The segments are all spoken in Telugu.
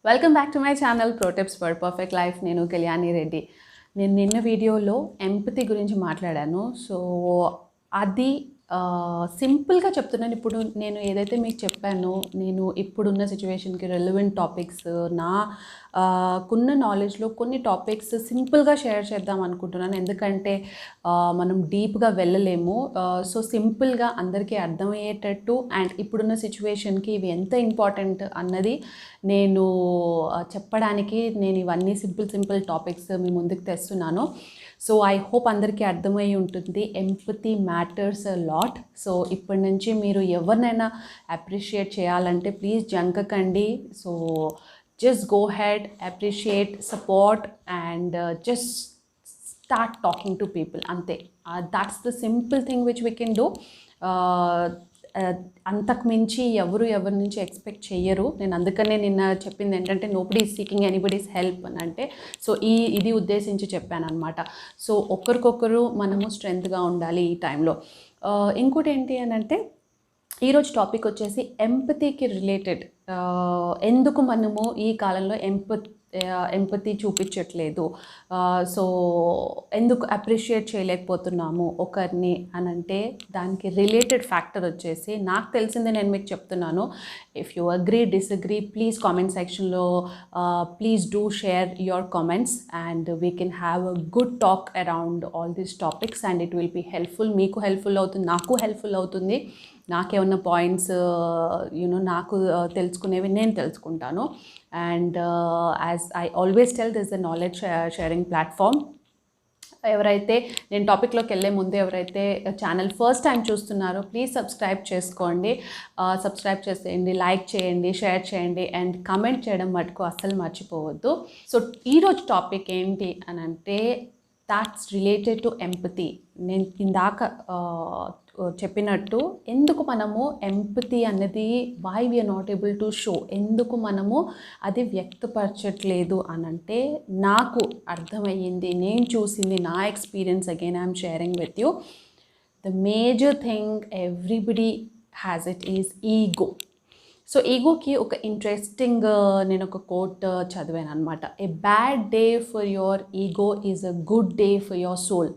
Welcome back to my channel pro tips for perfect life. నేను కళ్యాణి రెడ్డి. నేను నిన్న వీడియోలో ఎంపతి గురించి మాట్లాడాను. సో అది సింపుల్గా చెప్తున్నాను. ఇప్పుడు నేను ఏదైతే మీకు చెప్పానో, నేను ఇప్పుడున్న సిచ్యువేషన్కి రెలవెంట్ టాపిక్స్, కున్న నాలెడ్జ్లో కొన్ని టాపిక్స్ సింపుల్గా షేర్ చేద్దాం అనుకుంటున్నాను. ఎందుకంటే మనం డీప్గా వెళ్ళలేము. సో సింపుల్గా అందరికీ అర్థమయ్యేటట్టు అండ్ ఇప్పుడున్న సిచ్యువేషన్కి ఇవి ఎంత ఇంపార్టెంట్ అన్నది నేను చెప్పడానికి నేను ఇవన్నీ సింపుల్ టాపిక్స్ మీ ముందుకు తెస్తున్నాను. సో ఐ హోప్ అందరికీ అర్థమై ఉంటుంది. Empathy matters a lot. So ఇప్పటి నుంచి మీరు ఎవరినైనా అప్రిషియేట్ చేయాలంటే ప్లీజ్ జంకకండి. So just go head, appreciate, support and just start talking to people. అంతే. That's the simple thing which we can do. అంతకు మించి ఎవరి నుంచి ఎక్స్పెక్ట్ చెయ్యరు. నేను అందుకనే నిన్న చెప్పింది ఏంటంటే nobody is seeking anybody's help అని అంటే, సో ఇది ఉద్దేశించి చెప్పాను అనమాట. సో ఒకరికొకరు మనము స్ట్రెంగ్త్గా ఉండాలి ఈ టైంలో. ఇంకోటి ఏంటి అని అంటే, ఈరోజు టాపిక్ వచ్చేసి ఎంపతికి రిలేటెడ్. ఎందుకు మనము ఈ కాలంలో ఎంపతి చూపించట్లేదు, సో ఎందుకు అప్రిషియేట్ చేయలేకపోతున్నాము ఒకరిని అని అంటే, దానికి రిలేటెడ్ ఫ్యాక్టర్ వచ్చేసి నాకు తెలిసిందే నేను మీకు చెప్తున్నాను. If you agree disagree please comment సెక్షన్లో please do share your comments and we can have a good talk around all these topics and it will be helpful. మీకు హెల్ప్ఫుల్ అవుతుంది, నాకు హెల్ప్ఫుల్ అవుతుంది. నాకేమన్నా పాయింట్స్ నాకు తెలుసుకునేవి నేను తెలుసుకుంటాను. And as I always tell, this the knowledge sharing platform. ఎవరైతే నేను టాపిక్లోకి వెళ్ళే ముందు ఎవరైతే ఛానల్ ఫస్ట్ టైం చూస్తున్నారో ప్లీజ్ సబ్స్క్రైబ్ చేసుకోండి. సబ్స్క్రైబ్ చేసేయండి, లైక్ చేయండి, షేర్ చేయండి అండ్ కమెంట్ చేయడం మటుకు అస్సలు మర్చిపోవద్దు. సో ఈరోజు టాపిక్ ఏంటి అని అంటే, దాట్స్ రిలేటెడ్ టు ఎంపతి. నేను ఇందాక చెప్పినట్టు ఎందుకు మనము ఎంపతి అనేది why we are not able to show, ఎందుకు మనము అది వ్యక్తపరచట్లేదు అని అంటే, నాకు అర్థమయ్యింది, నేను చూసింది, నా experience again I'm sharing with you. The major thing everybody has it is ego. So ఈగోకి ఒక ఇంట్రెస్టింగ్ నేను ఒక కోట్ చదివాను అనమాట. A bad day for your ego is a good day for your soul.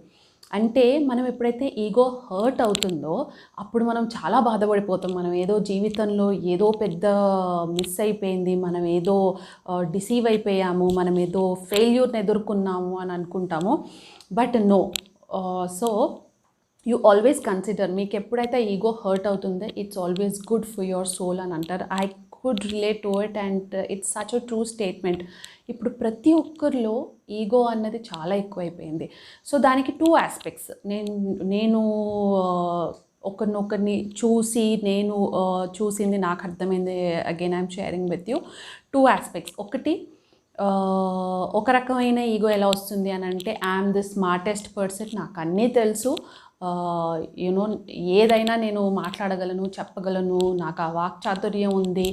అంటే మనం ఎప్పుడైతే ఈగో హర్ట్ అవుతుందో అప్పుడు మనం చాలా బాధపడిపోతాం. మనం ఏదో జీవితంలో ఏదో పెద్ద మిస్ అయిపోయింది, మనం ఏదో డిసీవ్ అయిపోయాము, మనం ఏదో ఫెయిల్యూర్ని ఎదుర్కొన్నాము అని అనుకుంటాము. But no. So you always consider, మీకు ఎప్పుడైతే ఈగో హర్ట్ అవుతుందో it's always good for your soul అని అంటారు. I could relate to it and it's such a true statement. ఇప్పుడు ప్రతి ఒక్కరిలో ఈగో అన్నది చాలా ఎక్కువైపోయింది. సో దానికి టూ ఆస్పెక్ట్స్. నేను ఒకరినొకరిని చూసి నేను చూసింది నాకు అర్థమైంది. Again I'm sharing with you two aspects. ఒకటి, ఒక రకమైన ఈగో ఎలా వస్తుంది అని అంటే, ఐఎమ్ ది స్మార్టెస్ట్ పర్సన్, నాకు అన్నీ తెలుసు, ఏదైనా నేను మాట్లాడగలను, చెప్పగలను, నాకు ఆ వాక్చాతుర్యం ఉంది,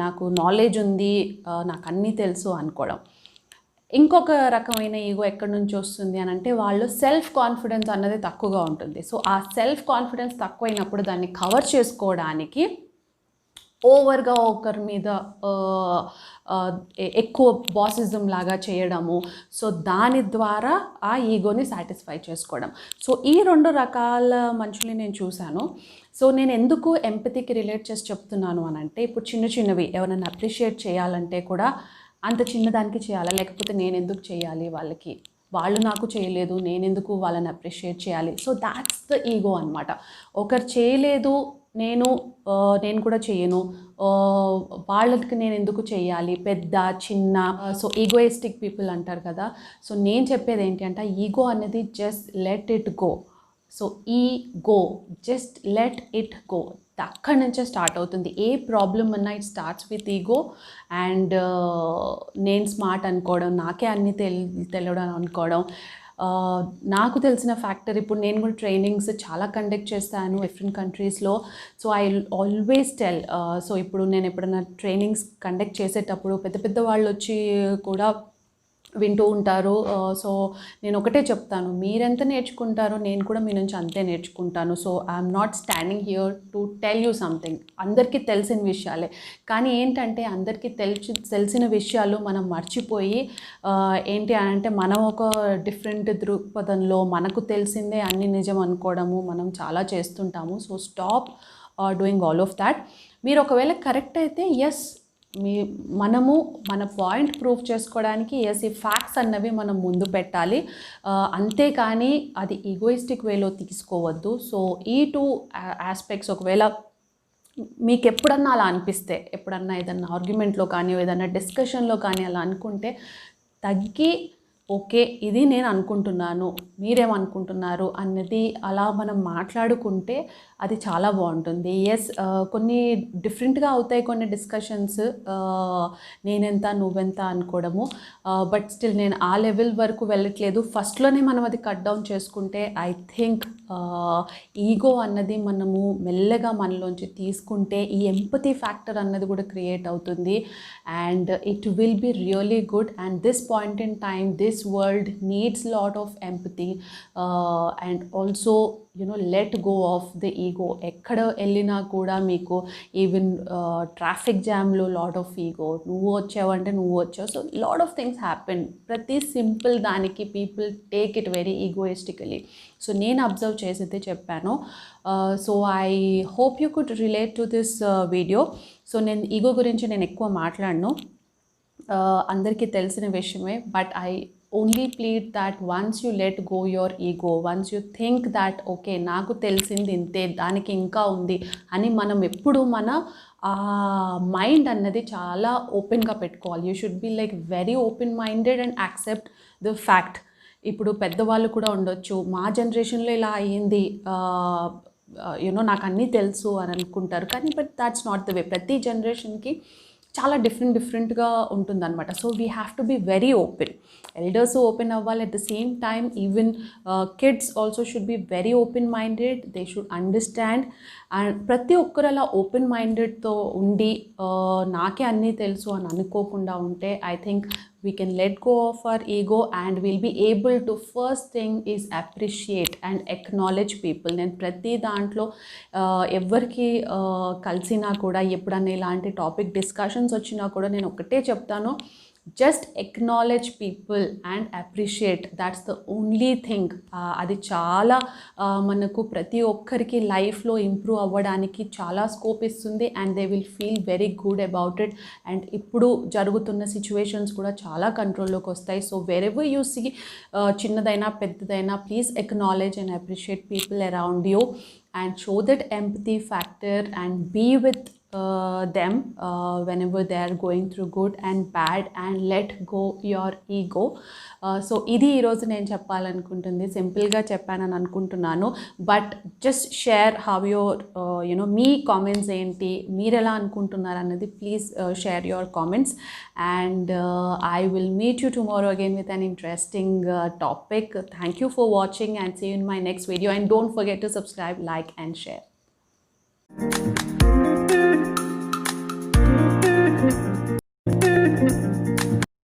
నాకు నాలెడ్జ్ ఉంది, నాకు అన్నీ తెలుసు అనుకోవడం. ఇంకొక రకమైన ఈగో ఎక్కడి నుంచి వస్తుంది అని అంటే, వాళ్ళు సెల్ఫ్ కాన్ఫిడెన్స్ అన్నది తక్కువగా ఉంటుంది. సో ఆ సెల్ఫ్ కాన్ఫిడెన్స్ తక్కువైనప్పుడు దాన్ని కవర్ చేసుకోవడానికి ఓవర్గా ఒకరి మీద ఎక్కువ బాసిజం లాగా చేయడము, సో దాని ద్వారా ఆ ఈగోని సాటిస్ఫై చేసుకోవడం. సో ఈ రెండు రకాల మనుషుల్ని నేను చూశాను. సో నేను ఎందుకు ఎంపతికి రిలేట్ చేసి చెప్తున్నాను అని అంటే, ఇప్పుడు చిన్నవి ఎవరైనా అప్రిషియేట్ చేయాలంటే కూడా అంత చిన్నదానికి చేయాలా, లేకపోతే నేను ఎందుకు చేయాలి వాళ్ళకి, వాళ్ళు నాకు చేయలేదు, నేను ఎందుకు వాళ్ళని అప్రిషియేట్ చేయాలి. సో దాట్స్ ద ఈగో అనమాట. ఒకరు చేయలేదు, నేను కూడా చేయను, వాళ్ళకి నేను ఎందుకు చేయాలి, పెద్ద చిన్న. సో ఈగోయిస్టిక్ పీపుల్ అంటారు కదా. సో నేను చెప్పేది ఏంటి అంటే, ఈగో అనేది just let it go. So ego just let it go, అక్కడి నుంచే స్టార్ట్ అవుతుంది. ఏ ప్రాబ్లం అన్నా it starts with ego. And నేను స్మార్ట్ అనుకోవడం, నాకే అన్నీ తెలియడం అనుకోవడం. నాకు తెలిసిన ఫ్యాక్టర్, ఇప్పుడు నేను కూడా ట్రైనింగ్స్ చాలా కండక్ట్ చేస్తాను డిఫరెంట్ కంట్రీస్లో. So I always tell, so ఇప్పుడు నేను ఎప్పుడైనా ట్రైనింగ్స్ కండక్ట్ చేసేటప్పుడు పెద్ద వాళ్ళు వచ్చి కూడా వింటూ ఉంటారు. సో నేను ఒకటే చెప్తాను, మీరెంత నేర్చుకుంటారో నేను కూడా మీ నుంచి అంతే నేర్చుకుంటాను. So I'm not standing here to tell you something. అందరికీ తెలిసిన విషయాలే, కానీ ఏంటంటే అందరికీ తెలిసిన విషయాలు మనం మర్చిపోయి ఏంటి అంటే మనం ఒక డిఫరెంట్ దృక్పథంలో మనకు తెలిసిందే అన్ని నిజం అనుకోవడము మనం చాలా చేస్తుంటాము. So stop doing all of that. మీరు ఒకవేళ కరెక్ట్ అయితే ఎస్, మనము మన పాయింట్ ప్రూవ్ చేసుకోవడానికి ఎస్ ఈ ఫ్యాక్ట్స్ అన్నవి మనం ముందు పెట్టాలి, అంతేకాని అది ఈగోయిస్టిక్ వేలో తీసుకోవద్దు. సో ఈ టూ ఆస్పెక్ట్స్ ఒకవేళ మీకు ఎప్పుడన్నా అలా అనిపిస్తే, ఎప్పుడన్నా ఏదన్నా ఆర్గ్యుమెంట్లో కానీ ఏదన్నా డిస్కషన్లో కానీ అలా అనుకుంటే తగ్గి ఓకే ఇది నేను అనుకుంటున్నాను, మీరేమనుకుంటున్నారు అన్నది అలా మనం మాట్లాడుకుంటే అది చాలా బాగుంటుంది. ఎస్ కొన్ని డిఫరెంట్గా అవుతాయి కొన్ని డిస్కషన్స్, నేనెంత నువ్వెంత అనుకోవడము, బట్ స్టిల్ నేను ఆ లెవెల్ వరకు వెళ్ళట్లేదు. ఫస్ట్లోనే మనం అది కట్ డౌన్ చేసుకుంటే ఐ థింక్ ఈగో అన్నది మనము మెల్లగా మనలోంచి తీసుకుంటే ఈ ఎంపతి ఫ్యాక్టర్ అన్నది కూడా క్రియేట్ అవుతుంది and it will be really good. And this point in time this world needs lot of empathy and also let go of the ego. ekkada ellina kuda meeku even traffic jam lo lot of ego, nuvu vachavante nuvu vachavu, so lot of things happen. prati simple daniki people take it very egoistically. so nenu observe chesite cheppanu. so I hope you could relate to this video. so nenu ego gurinchi nenu ekkuva maatladnu, andarki telisina vishayame, but I only plead that once you let go your ego, once you think that okay నాకు తెలిసింది ఇంతే దానికి ఇంకా ఉంది అని మనం ఎప్పుడు మన మైండ్ అన్నది చాలా ఓపెన్గా పెట్టుకోవాలి. You should be like very open minded and accept the fact. ఇప్పుడు పెద్దవాళ్ళు కూడా ఉండొచ్చు, మా జనరేషన్లో ఇలా అయ్యింది నాకు అన్నీ తెలుసు అని అనుకుంటారు, కానీ but that's not the way. ప్రతి జనరేషన్కి చాలా డిఫరెంట్గా ఉంటుందన్నమాట. So we have to be very open. Elders open అవ్వాలి, at the same time even kids also should be very open minded. They should understand. And ప్రతి ఒక్కరు అలా ఓపెన్ మైండెడ్తో ఉండి నాకే అన్నీ తెలుసు అని అనుకోకుండా ఉంటే I think we can let go of our ego and we'll be able to, first thing is appreciate and acknowledge people. నేను ప్రతి దాంట్లో ఎవరికి కలిసినా కూడా ఎప్పుడన్నా ఇలాంటి టాపిక్ డిస్కషన్స్ వచ్చినా కూడా నేను ఒకటే చెప్తాను, just acknowledge people and appreciate. That's the only thing. అది చాలా మనకు ప్రతి ఒక్కరికి లైఫ్లో ఇంప్రూవ్ అవ్వడానికి చాలా స్కోప్ ఇస్తుంది and they will feel very good about it. And ఇప్పుడు జరుగుతున్న సిచ్యువేషన్స్ కూడా చాలా కంట్రోల్లోకి వస్తాయి. సో వెరెవర్ యూ సీ చిన్నదైనా పెద్దదైనా please acknowledge and appreciate people around you and show that empathy factor and be with them whenever they are going through good and bad and let go your ego. So ఇది ఈరోజు నేను చెప్పాలనుకుంటుంది. సింపుల్గా చెప్పానని అనుకుంటున్నాను, but just share how your me comments ఏంటి, మీరు ఎలా అనుకుంటున్నారు అన్నది please share your comments. And I will meet you tomorrow again with an interesting topic. Thank you for watching and see you in my next video, and don't forget to subscribe, like and share.